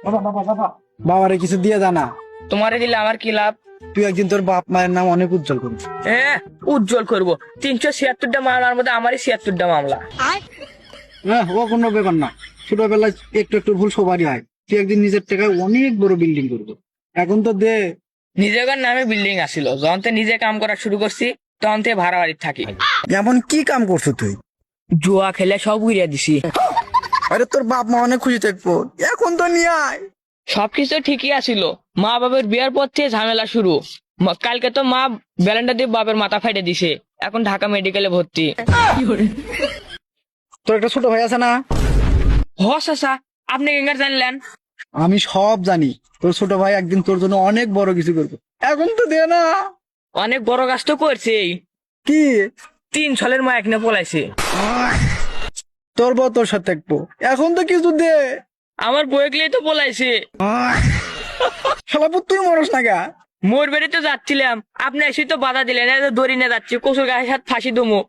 বাবা বাবা বাবা, বাবারে কিছু দিয়ে জানা। তোমারে দিলে আমার কি লাভ? তুই একদিন তোর বাপ মায়ের নাম অনেক উজ্জ্বল করবি। উজ্জ্বল করবো? 376টা মামলার মধ্যে আমারই 76টা মামলা। হ্যাঁ, ও কোনো ব্যাপার না। ছোটবেলায় একটু একটু ভুল সবারই হয়। তুই একদিন নিজের টাকায় অনেক বড় বিল্ডিং করবো। এখন তো দে। নিজের নামে বিল্ডিং আসিল, যখন থেকে নিজে কাম করা শুরু করছি তখন থেকে ভাড়া বাড়ির থাকি। এমন কি কাম করছো তুই? জুয়া খেলে সব উড়িয়ে দিছি। আরে তোর বাপ মা অনেক খুশি থাকবো, এখন তো নিয়ে আয়। সবকিছু ঠিকই আছিল, মা বাবার বিয়ার পর থেকে ঝামেলা শুরু। কালকে তো মা ব্যালেন্ডার দিয়ে বাপের মাথা ফাইটে দিছে, এখন ঢাকা মেডিকেলে ভর্তি। তোর একটা ছোট ভাই আছে না? চাচা, আপনি কেঙ্গার জানলেন? আমি সব জানি। তোর ছোট ভাই একদিন তোর জন্য অনেক বড় কিছু করবে, এখন তো দে না। অনেক বড় কাজ তো করছে। কি? 3 সালের মা এখানে পলাইছে। তোর বউ তোর সাথে থাকবো, এখন তো কিছু দে। আমার বইগুলোই তো পলাইছে। শালাপুত, তুই মরস না গা। মোর বেড়ে তো যাচ্ছিলাম, আপনি এসে তো বাধা দিলেন। দড়ি নিয়ে যাচ্ছি, কচুর গায়ের সাথে ফাঁসি দমো।